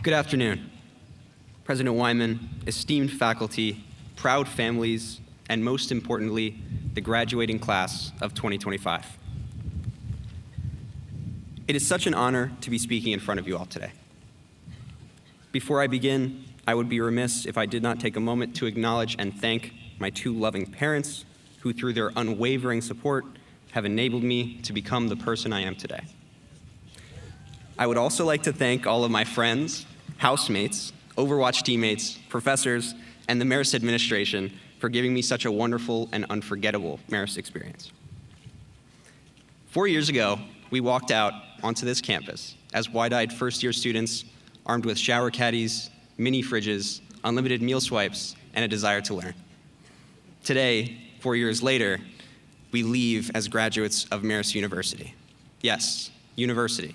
Good afternoon. President Wyman, esteemed faculty, proud families, and most importantly, the graduating class of 2025. It is such an honor to be speaking in front of you all today. Before I begin, I would be remiss if I did not take a moment to acknowledge and thank my two loving parents who, through their unwavering support, have enabled me to become the person I am today. I would also like to thank all of my friends, housemates, Overwatch teammates, professors, and the Marist administration for giving me such a wonderful and unforgettable Marist experience. 4 years ago, we walked out onto this campus as wide-eyed first-year students armed with shower caddies, mini fridges, unlimited meal swipes, and a desire to learn. Today, 4 years later, we leave as graduates of Marist University. Yes, university,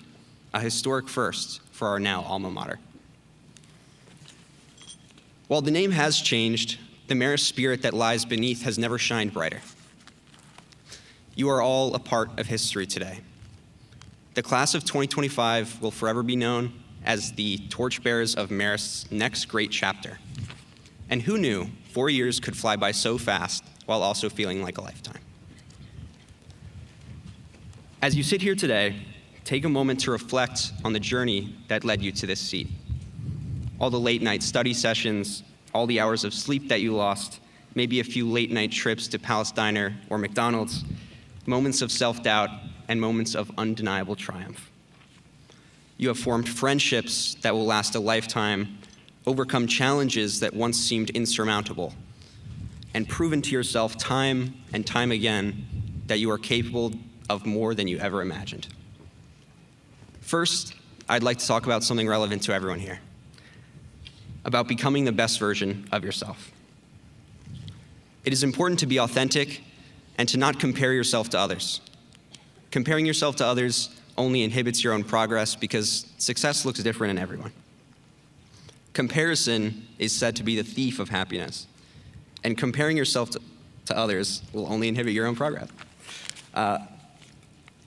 a historic first for our now alma mater. While the name has changed, the Marist spirit that lies beneath has never shined brighter. You are all a part of history today. The class of 2025 will forever be known as the torchbearers of Marist's next great chapter. And who knew 4 years could fly by so fast while also feeling like a lifetime? As you sit here today, take a moment to reflect on the journey that led you to this seat. All the late night study sessions, all the hours of sleep that you lost, maybe a few late night trips to Palace Diner or McDonald's, moments of self-doubt, and moments of undeniable triumph. You have formed friendships that will last a lifetime, overcome challenges that once seemed insurmountable, and proven to yourself time and time again that you are capable of more than you ever imagined. First, I'd like to talk about something relevant to everyone here, about becoming the best version of yourself. It is important to be authentic and to not compare yourself to others. Comparing yourself to others only inhibits your own progress because success looks different in everyone. Comparison is said to be the thief of happiness, and comparing yourself to others will only inhibit your own progress.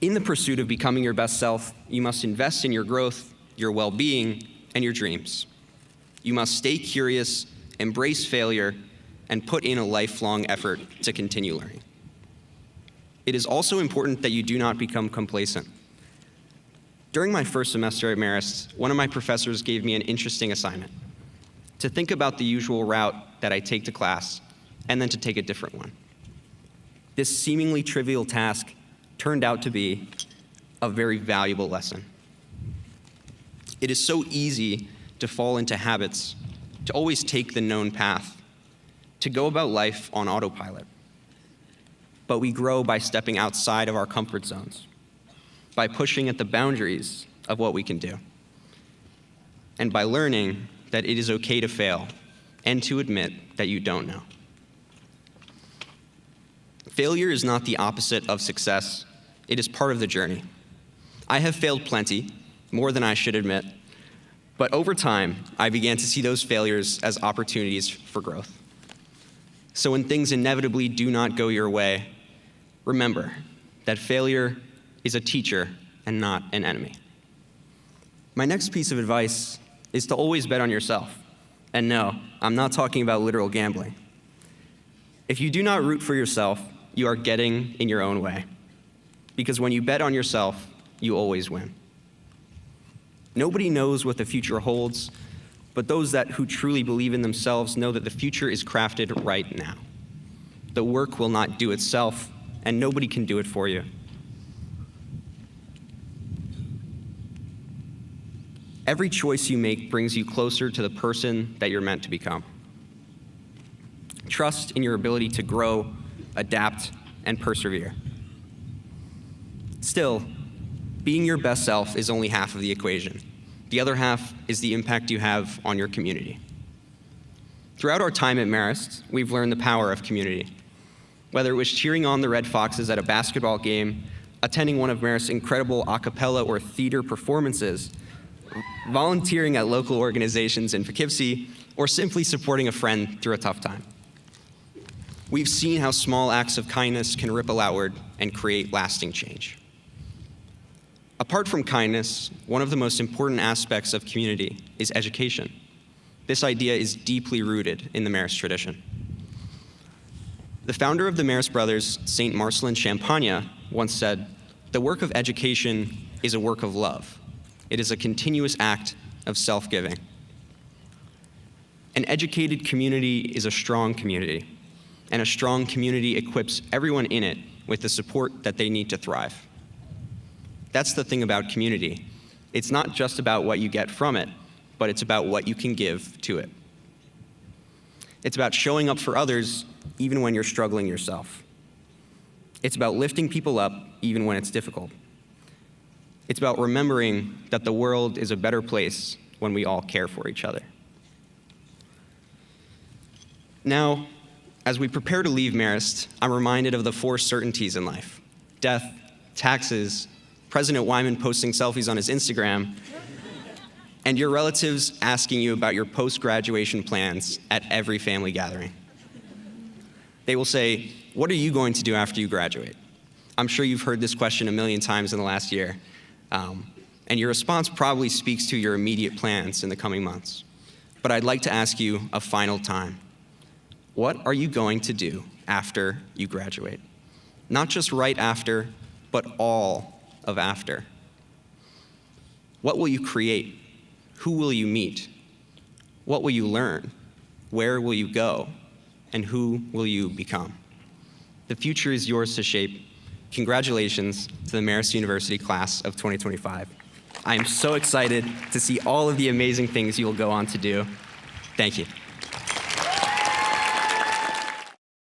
In the pursuit of becoming your best self, you must invest in your growth, your well-being, and your dreams. You must stay curious, embrace failure, and put in a lifelong effort to continue learning. It is also important that you do not become complacent. During my first semester at Marist, one of my professors gave me an interesting assignment: to think about the usual route that I take to class, and then to take a different one. This seemingly trivial task turned out to be a very valuable lesson. It is so easy to fall into habits, to always take the known path, to go about life on autopilot. But we grow by stepping outside of our comfort zones, by pushing at the boundaries of what we can do, and by learning that it is okay to fail and to admit that you don't know. Failure is not the opposite of success. It is part of the journey. I have failed plenty, more than I should admit, but over time, I began to see those failures as opportunities for growth. So when things inevitably do not go your way, remember that failure is a teacher and not an enemy. My next piece of advice is to always bet on yourself. And no, I'm not talking about literal gambling. If you do not root for yourself, you are getting in your own way. Because when you bet on yourself, you always win. Nobody knows what the future holds, but those who truly believe in themselves know that the future is crafted right now. The work will not do itself, and nobody can do it for you. Every choice you make brings you closer to the person that you're meant to become. Trust in your ability to grow, adapt, and persevere. Still, being your best self is only half of the equation. The other half is the impact you have on your community. Throughout our time at Marist, we've learned the power of community. Whether it was cheering on the Red Foxes at a basketball game, attending one of Marist's incredible a cappella or theater performances, volunteering at local organizations in Poughkeepsie, or simply supporting a friend through a tough time. We've seen how small acts of kindness can ripple outward and create lasting change. Apart from kindness, one of the most important aspects of community is education. This idea is deeply rooted in the Marist tradition. The founder of the Marist brothers, Saint Marcelin Champagne, once said, "The work of education is a work of love. It is a continuous act of self-giving." An educated community is a strong community, and a strong community equips everyone in it with the support that they need to thrive. That's the thing about community. It's not just about what you get from it, but it's about what you can give to it. It's about showing up for others even when you're struggling yourself. It's about lifting people up even when it's difficult. It's about remembering that the world is a better place when we all care for each other. Now, as we prepare to leave Marist, I'm reminded of the four certainties in life: death, taxes, President Wyman posting selfies on his Instagram, and your relatives asking you about your post-graduation plans at every family gathering. They will say, "What are you going to do after you graduate?" I'm sure you've heard this question a million times in the last year, and your response probably speaks to your immediate plans in the coming months. But I'd like to ask you a final time. What are you going to do after you graduate? Not just right after, but all of after. What will you create? Who will you meet? What will you learn? Where will you go? And who will you become? The future is yours to shape. Congratulations to the Marist University class of 2025. I am so excited to see all of the amazing things you will go on to do. Thank you.